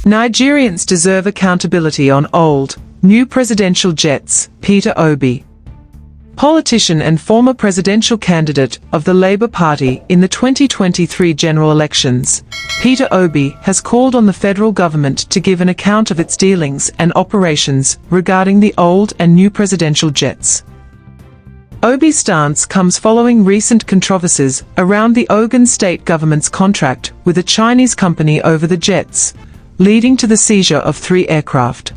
Nigerians deserve accountability on old, new presidential jets, Peter Obi. Politician and former presidential candidate of the Labour Party in the 2023 general elections, Peter Obi has called on the federal government to give an account of its dealings and operations regarding the old and new presidential jets. Obi's stance comes following recent controversies around the Ogun State government's contract with a Chinese company over the jets, leading to the seizure of 3 aircraft.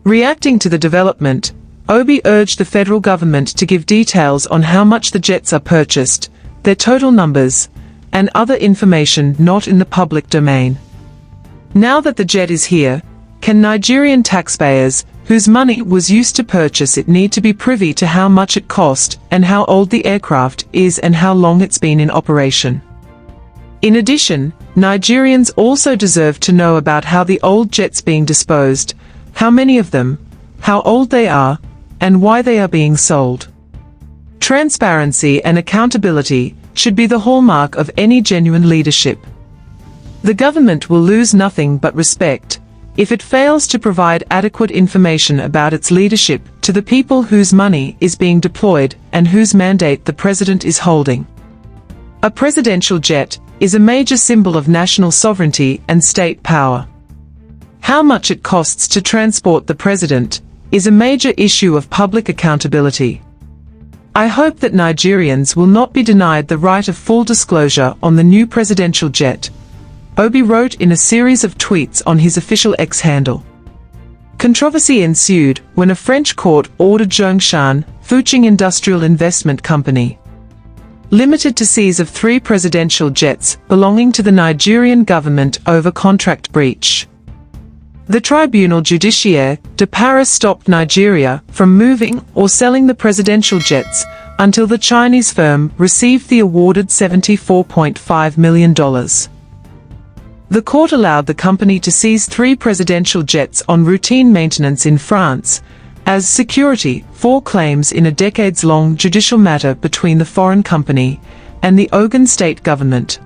Reacting to the development, Obi urged the federal government to give details on how much the jets are purchased, their total numbers, and other information not in the public domain. Now that the jet is here, can Nigerian taxpayers, whose money was used to purchase it, need to be privy to how much it cost and how old the aircraft is and how long it's been in operation? In addition, Nigerians also deserve to know about how the old jets being disposed, how many of them, how old they are, and why they are being sold. Transparency and accountability should be the hallmark of any genuine leadership. The government will lose nothing but respect if it fails to provide adequate information about its leadership to the people whose money is being deployed and whose mandate the president is holding. A presidential jet is a major symbol of national sovereignty and state power. How much it costs to transport the president is a major issue of public accountability. I hope that Nigerians will not be denied the right of full disclosure on the new presidential jet, Obi wrote in a series of tweets on his official X handle. Controversy ensued when a French court ordered Zhongshan, Fuching Industrial Investment Company Limited to seize of 3 presidential jets belonging to the Nigerian government over contract breach. The Tribunal Judiciaire de Paris stopped Nigeria from moving or selling the presidential jets until the Chinese firm received the awarded $74.5 million. The court allowed the company to seize 3 presidential jets on routine maintenance in France as security for claims in a decades-long judicial matter between the foreign company and the Ogun State government.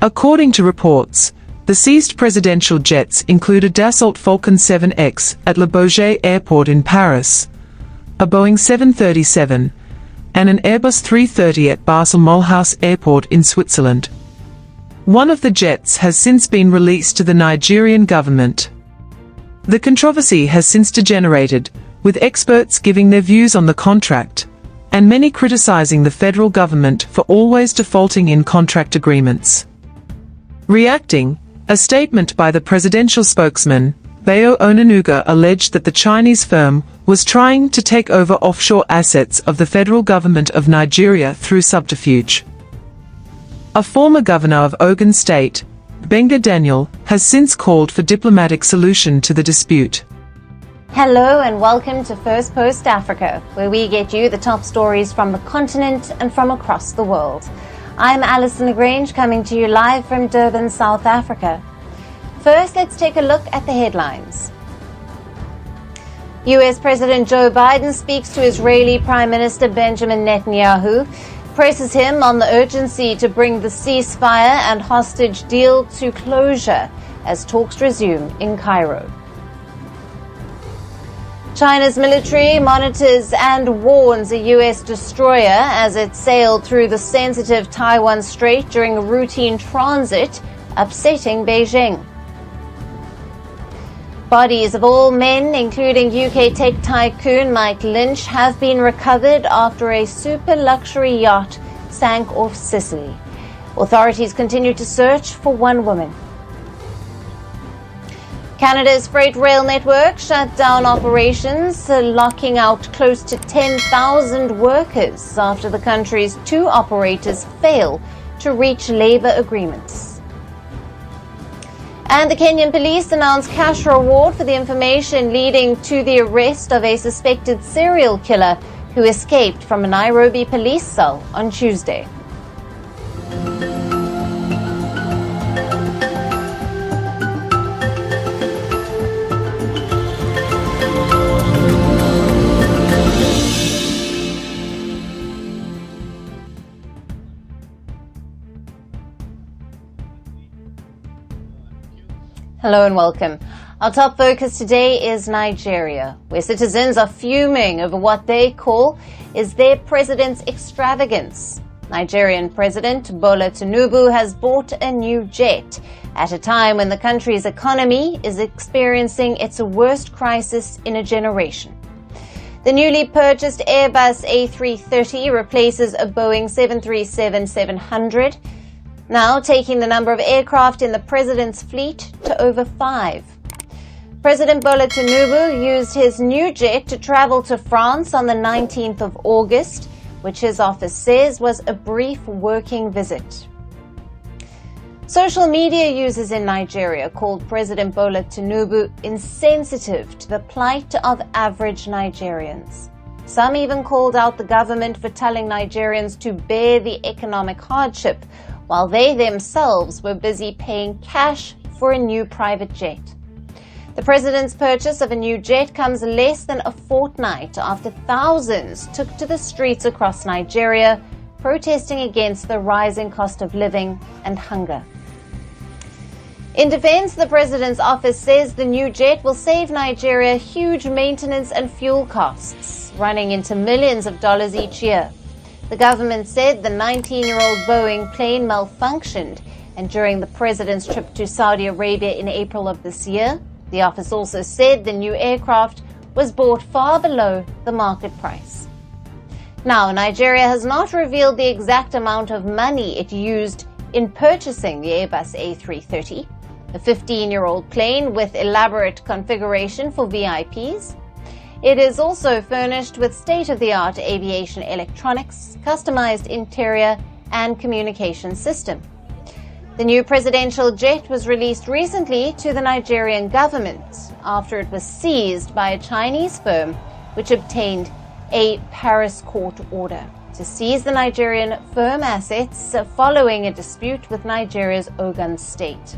According to reports, the seized presidential jets include a Dassault Falcon 7X at Le Bourget Airport in Paris, a Boeing 737, and an Airbus 330 at Basel-Mulhouse Airport in Switzerland. One of the jets has since been released to the Nigerian government. The controversy has since degenerated, with experts giving their views on the contract, and many criticizing the federal government for always defaulting in contract agreements. Reacting, a statement by the presidential spokesman, Bayo Onanuga, alleged that the Chinese firm was trying to take over offshore assets of the federal government of Nigeria through subterfuge. A former governor of Ogun State, Benga Daniel, has since called for diplomatic solution to the dispute. Hello and welcome to First Post Africa, where we get you the top stories from the continent and from across the world. I'm Alison Lagrange, coming to you live from Durban, South Africa. First, let's take a look at the headlines. US President Joe Biden speaks to Israeli Prime Minister Benjamin Netanyahu, presses him on the urgency to bring the ceasefire and hostage deal to closure as talks resume in Cairo. China's military monitors and warns a U.S. destroyer as it sailed through the sensitive Taiwan Strait during a routine transit, upsetting Beijing. Bodies of all men, including UK tech tycoon Mike Lynch, have been recovered after a super luxury yacht sank off Sicily. Authorities continue to search for one woman. Canada's freight rail network shut down operations, locking out close to 10,000 workers after the country's 2 operators fail to reach labour agreements. And the Kenyan police announced cash reward for the information leading to the arrest of a suspected serial killer who escaped from a Nairobi police cell on Tuesday. Hello and welcome. Our top focus today is Nigeria, where citizens are fuming over what they call is their president's extravagance. Nigerian President Bola Tinubu has bought a new jet at a time when the country's economy is experiencing its worst crisis in a generation. The newly purchased Airbus A330 replaces a Boeing 737-700, now taking the number of aircraft in the president's fleet to over 5. President Bola Tinubu used his new jet to travel to France on the 19th of August, which his office says was a brief working visit. Social media users in Nigeria called President Bola Tinubu insensitive to the plight of average Nigerians. Some even called out the government for telling Nigerians to bear the economic hardship, while they themselves were busy paying cash for a new private jet. The president's purchase of a new jet comes less than a fortnight after thousands took to the streets across Nigeria, protesting against the rising cost of living and hunger. In defense, the president's office says the new jet will save Nigeria huge maintenance and fuel costs, running into millions of dollars each year. The government said the 19-year-old Boeing plane malfunctioned, and during the president's trip to Saudi Arabia in April of this year, the office also said the new aircraft was bought far below the market price. Now, Nigeria has not revealed the exact amount of money it used in purchasing the Airbus A330, a 15-year-old plane with elaborate configuration for VIPs. It is also furnished with state-of-the-art aviation electronics, customized interior, and communication system. The new presidential jet was released recently to the Nigerian government after it was seized by a Chinese firm which obtained a Paris court order to seize the Nigerian firm assets following a dispute with Nigeria's Ogun State.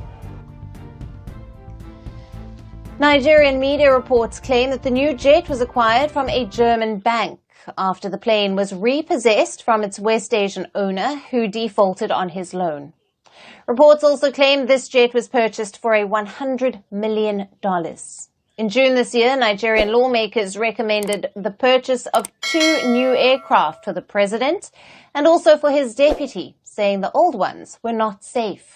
Nigerian media reports claim that the new jet was acquired from a German bank after the plane was repossessed from its West Asian owner who defaulted on his loan. Reports also claim this jet was purchased for $100 million. In June this year, Nigerian lawmakers recommended the purchase of 2 new aircraft for the president and also for his deputy, saying the old ones were not safe.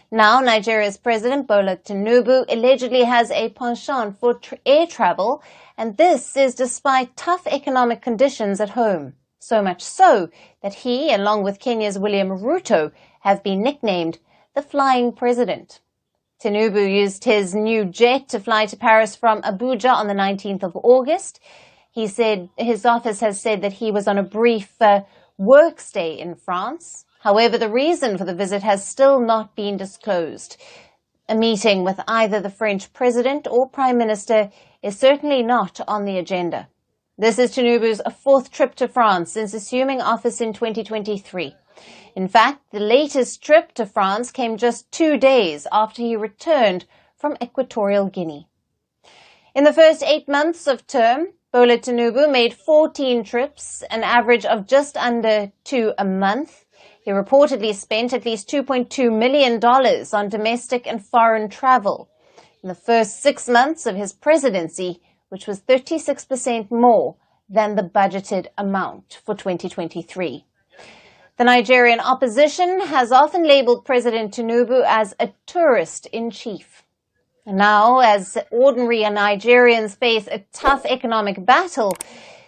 Now, Nigeria's President Bola Tinubu allegedly has a penchant for air travel, and this is despite tough economic conditions at home. So much so that he, along with Kenya's William Ruto, have been nicknamed the Flying President. Tinubu used his new jet to fly to Paris from Abuja on the 19th of August. He said his office has said that he was on a brief work stay in France. However, the reason for the visit has still not been disclosed. A meeting with either the French president or prime minister is certainly not on the agenda. This is Tinubu's 4th trip to France since assuming office in 2023. In fact, the latest trip to France came just 2 days after he returned from Equatorial Guinea. In the first 8 months of term, Bola Tinubu made 14 trips, an average of just under 2 a month. He reportedly spent at least $2.2 million on domestic and foreign travel in the first 6 months of his presidency, which was 36% more than the budgeted amount for 2023. The Nigerian opposition has often labeled President Tinubu as a tourist-in-chief. Now, as ordinary Nigerians face a tough economic battle,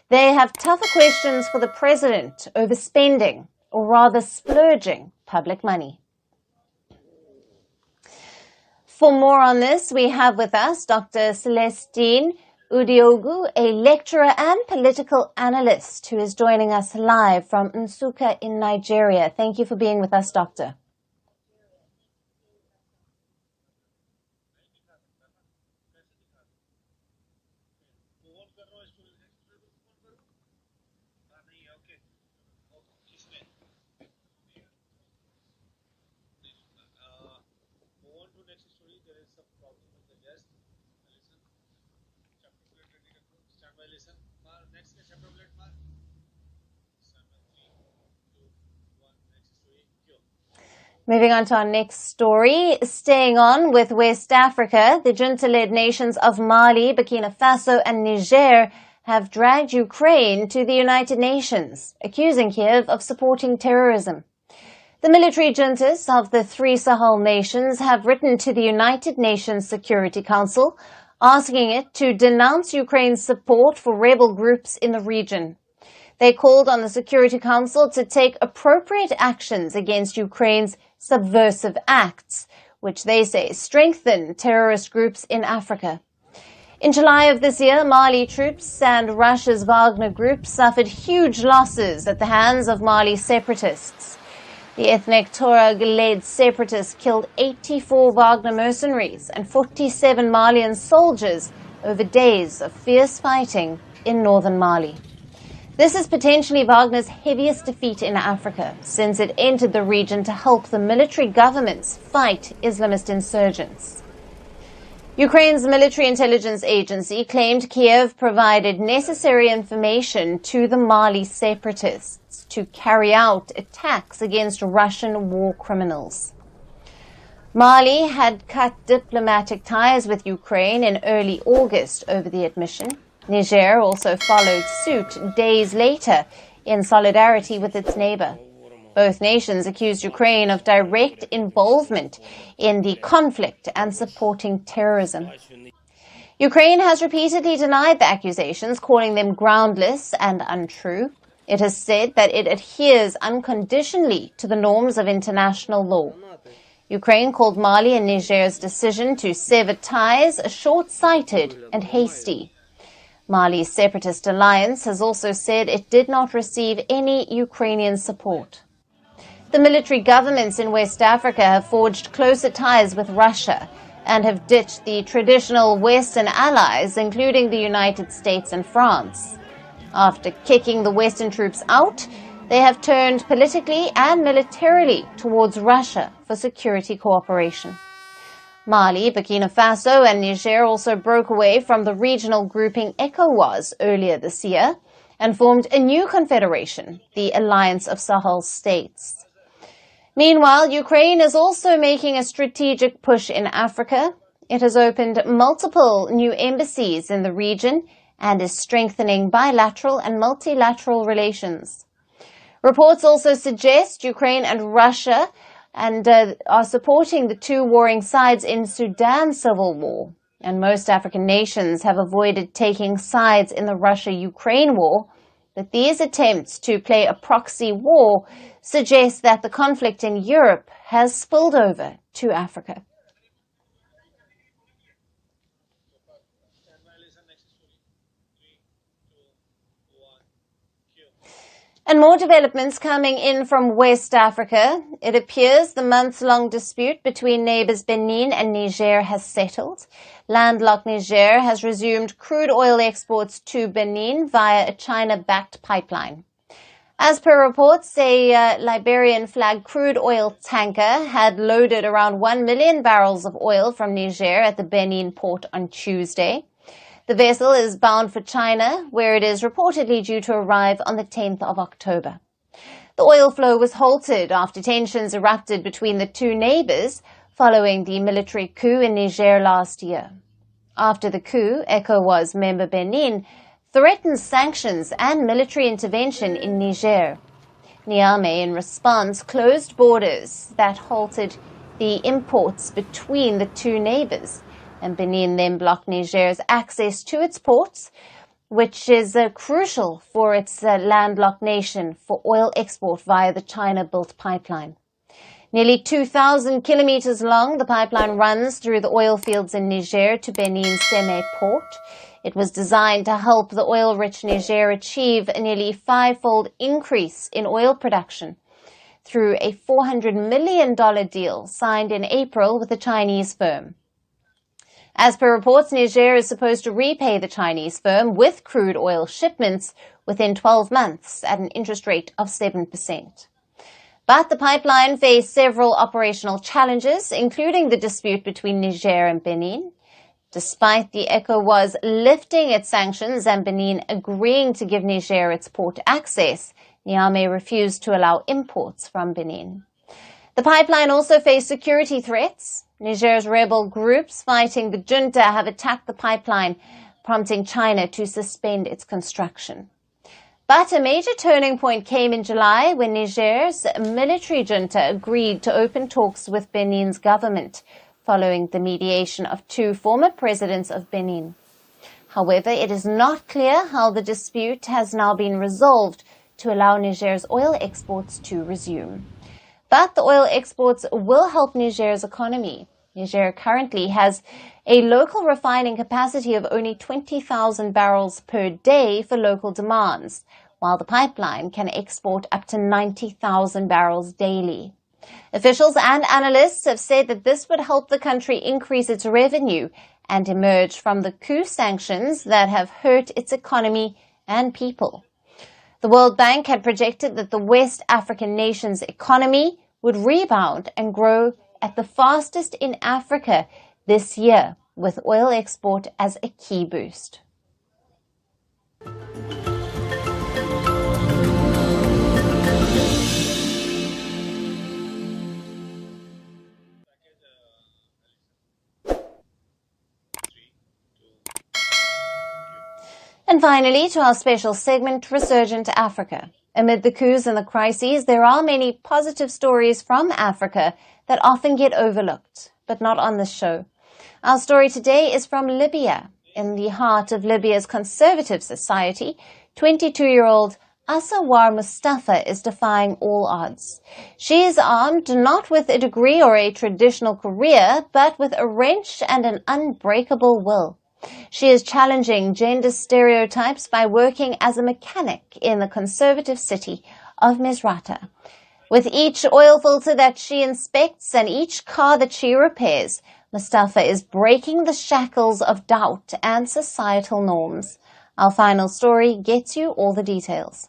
they have tougher questions for the president over spending, or rather splurging, public money. For more on this, we have with us Dr. Celestine Udiogu, a lecturer and political analyst who is joining us live from Nsukka in Nigeria. Thank you for being with us, Doctor. Moving on to our next story, staying on with West Africa, the junta-led nations of Mali, Burkina Faso and Niger have dragged Ukraine to the United Nations, accusing Kiev of supporting terrorism. The military juntas of the three Sahel nations have written to the United Nations Security Council, asking it to denounce Ukraine's support for rebel groups in the region. They called on the Security Council to take appropriate actions against Ukraine's subversive acts, which they say strengthen terrorist groups in Africa. In July of this year, Mali troops and Russia's Wagner group suffered huge losses at the hands of Mali separatists. The ethnic Tuareg-led separatists killed 84 Wagner mercenaries and 47 Malian soldiers over days of fierce fighting in northern Mali. This is potentially Wagner's heaviest defeat in Africa since it entered the region to help the military governments fight Islamist insurgents. Ukraine's military intelligence agency claimed Kiev provided necessary information to the Mali separatists to carry out attacks against Russian war criminals. Mali had cut diplomatic ties with Ukraine in early August over the admission. Niger also followed suit days later in solidarity with its neighbor. Both nations accused Ukraine of direct involvement in the conflict and supporting terrorism. Ukraine has repeatedly denied the accusations, calling them groundless and untrue. It has said that it adheres unconditionally to the norms of international law. Ukraine called Mali and Niger's decision to sever ties short-sighted and hasty. Mali's separatist alliance has also said it did not receive any Ukrainian support. The military governments in West Africa have forged closer ties with Russia and have ditched the traditional Western allies, including the United States and France. After kicking the Western troops out, they have turned politically and militarily towards Russia for security cooperation. Mali, Burkina Faso and Niger also broke away from the regional grouping ECOWAS earlier this year and formed a new confederation, the Alliance of Sahel States. Meanwhile, Ukraine is also making a strategic push in Africa. It has opened multiple new embassies in the region and is strengthening bilateral and multilateral relations. Reports also suggest Ukraine and Russia are supporting the two warring sides in Sudan's civil war. And most African nations have avoided taking sides in the Russia-Ukraine war. But these attempts to play a proxy war suggest that the conflict in Europe has spilled over to Africa. And more developments coming in from West Africa. It appears the months-long dispute between neighbors Benin and Niger has settled. Landlocked Niger has resumed crude oil exports to Benin via a China-backed pipeline. As per reports, a Liberian-flagged crude oil tanker had loaded around 1 million barrels of oil from Niger at the Benin port on Tuesday. The vessel is bound for China, where it is reportedly due to arrive on the 10th of October. The oil flow was halted after tensions erupted between the two neighbors following the military coup in Niger last year. After the coup, ECOWAS member Benin threatened sanctions and military intervention in Niger. Niamey, in response, closed borders that halted the imports between the two neighbors. And Benin then blocked Niger's access to its ports, which is crucial for its landlocked nation for oil export via the China-built pipeline. Nearly 2,000 kilometers long, the pipeline runs through the oil fields in Niger to Benin's Seme port. It was designed to help the oil-rich Niger achieve a nearly five-fold increase in oil production through a $400 million deal signed in April with a Chinese firm. As per reports, Niger is supposed to repay the Chinese firm with crude oil shipments within 12 months at an interest rate of 7%. But the pipeline faced several operational challenges, including the dispute between Niger and Benin. Despite the ECOWAS lifting its sanctions and Benin agreeing to give Niger its port access, Niamey refused to allow imports from Benin. The pipeline also faced security threats. Niger's rebel groups fighting the junta have attacked the pipeline, prompting China to suspend its construction. But a major turning point came in July when Niger's military junta agreed to open talks with Benin's government, following the mediation of two former presidents of Benin. However, it is not clear how the dispute has now been resolved to allow Niger's oil exports to resume. But the oil exports will help Niger's economy. Niger currently has a local refining capacity of only 20,000 barrels per day for local demands, while the pipeline can export up to 90,000 barrels daily. Officials and analysts have said that this would help the country increase its revenue and emerge from the coup sanctions that have hurt its economy and people. The World Bank had projected that the West African nation's economy would rebound and grow at the fastest in Africa this year, with oil export as a key boost. And finally, to our special segment, Resurgence Africa. Amid the coups and the crises, there are many positive stories from Africa that often get overlooked, but not on this show. Our story today is from Libya. In the heart of Libya's conservative society, 22-year-old Asawar Mustafa is defying all odds. She is armed not with a degree or a traditional career, but with a wrench and an unbreakable will. She is challenging gender stereotypes by working as a mechanic in the conservative city of Misrata. With each oil filter that she inspects and each car that she repairs, Mustafa is breaking the shackles of doubt and societal norms. Our final story gets you all the details.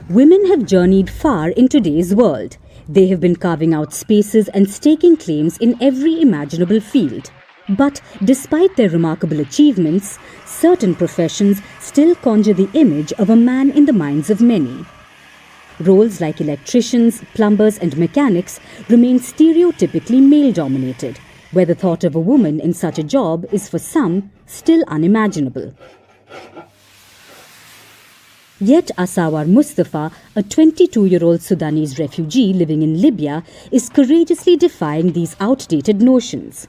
Women have journeyed far in today's world. They have been carving out spaces and staking claims in every imaginable field. But despite their remarkable achievements, certain professions still conjure the image of a man in the minds of many. Roles like electricians, plumbers and mechanics remain stereotypically male-dominated, where the thought of a woman in such a job is for some still unimaginable. Yet Asawar Mustafa, a 22-year-old Sudanese refugee living in Libya, is courageously defying these outdated notions.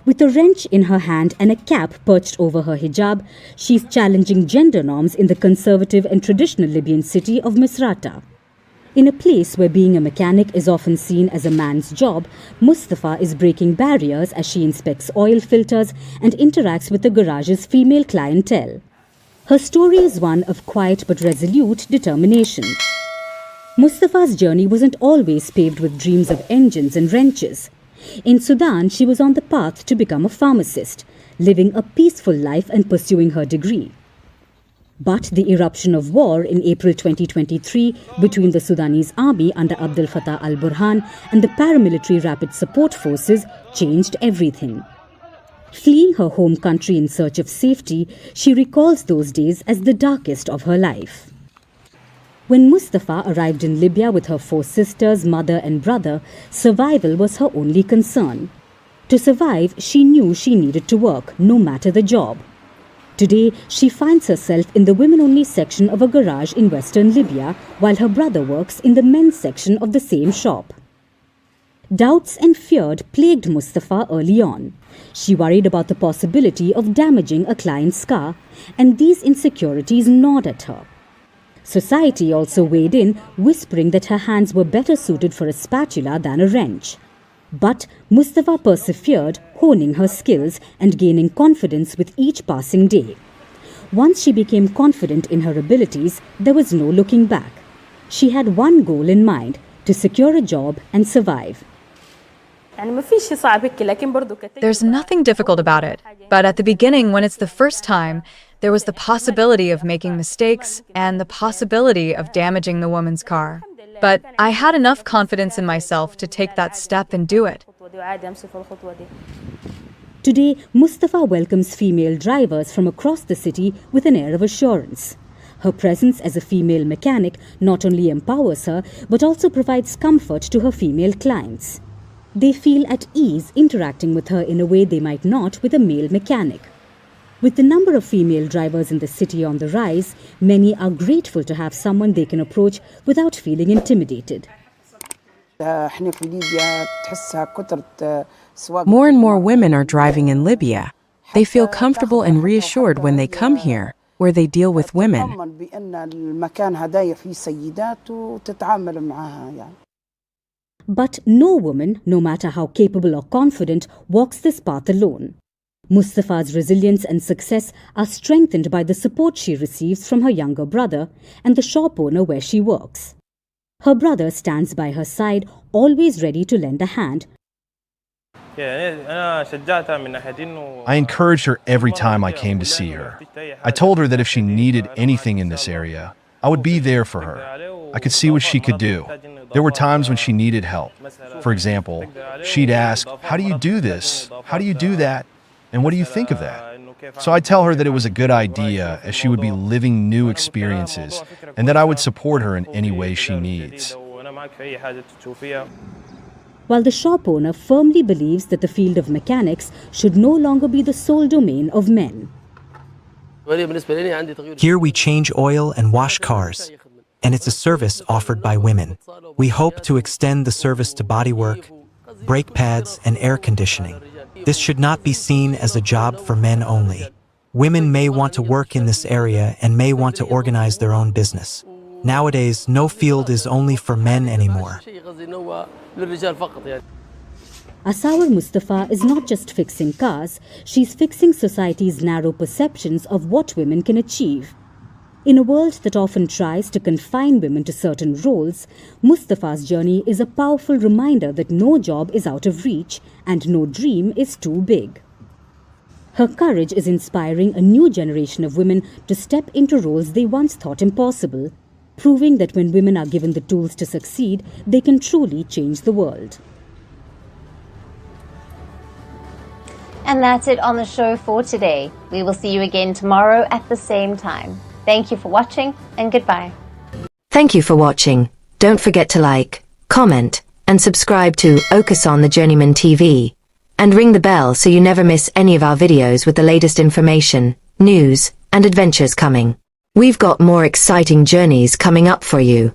With a wrench in her hand and a cap perched over her hijab, she's challenging gender norms in the conservative and traditional Libyan city of Misrata. In a place where being a mechanic is often seen as a man's job, Mustafa is breaking barriers as she inspects oil filters and interacts with the garage's female clientele. Her story is one of quiet but resolute determination. Mustafa's journey wasn't always paved with dreams of engines and wrenches. In Sudan, she was on the path to become a pharmacist, living a peaceful life and pursuing her degree. But the eruption of war in April 2023 between the Sudanese army under Abdel Fattah al-Burhan and the paramilitary Rapid Support Forces changed everything. Fleeing her home country in search of safety, she recalls those days as the darkest of her life. When Mustafa arrived in Libya with her 4 sisters, mother and brother, survival was her only concern. To survive, she knew she needed to work, no matter the job. Today, she finds herself in the women-only section of a garage in western Libya, while her brother works in the men's section of the same shop. Doubts and fear plagued Mustafa early on. She worried about the possibility of damaging a client's car, and these insecurities gnawed at her. Society also weighed in, whispering that her hands were better suited for a spatula than a wrench. But Mustafa persevered, honing her skills and gaining confidence with each passing day. Once she became confident in her abilities, there was no looking back. She had one goal in mind: to secure a job and survive. There's nothing difficult about it, but at the beginning, when it's the first time, there was the possibility of making mistakes and the possibility of damaging the woman's car. But I had enough confidence in myself to take that step and do it. Today, Mustafa welcomes female drivers from across the city with an air of assurance. Her presence as a female mechanic not only empowers her, but also provides comfort to her female clients. They feel at ease interacting with her in a way they might not with a male mechanic. With the number of female drivers in the city on the rise, many are grateful to have someone they can approach without feeling intimidated. More and more women are driving in Libya. They feel comfortable and reassured when they come here, where they deal with women. But no woman, no matter how capable or confident, walks this path alone. Mustafa's resilience and success are strengthened by the support she receives from her younger brother and the shop owner where she works. Her brother stands by her side, always ready to lend a hand. I encouraged her every time I came to see her. I told her that if she needed anything in this area, I would be there for her. I could see what she could do. There were times when she needed help. For example, she'd ask, "How do you do this? How do you do that? And what do you think of that?" So I'd tell her that it was a good idea, as she would be living new experiences, and that I would support her in any way she needs. While the shop owner firmly believes that the field of mechanics should no longer be the sole domain of men. Here we change oil and wash cars, and it's a service offered by women. We hope to extend the service to bodywork, brake pads, and air conditioning. This should not be seen as a job for men only. Women may want to work in this area and may want to organize their own business. Nowadays, no field is only for men anymore. Asawar Mustafa is not just fixing cars, she's fixing society's narrow perceptions of what women can achieve. In a world that often tries to confine women to certain roles, Mustafa's journey is a powerful reminder that no job is out of reach and no dream is too big. Her courage is inspiring a new generation of women to step into roles they once thought impossible, proving that when women are given the tools to succeed, they can truly change the world. And that's it on the show for today. We will see you again tomorrow at the same time. Thank you for watching, and goodbye. Thank you for watching. Don't forget to like, comment, and subscribe to Okason the Journeyman TV. And ring the bell so you never miss any of our videos with the latest information, news, and adventures coming. We've got more exciting journeys coming up for you.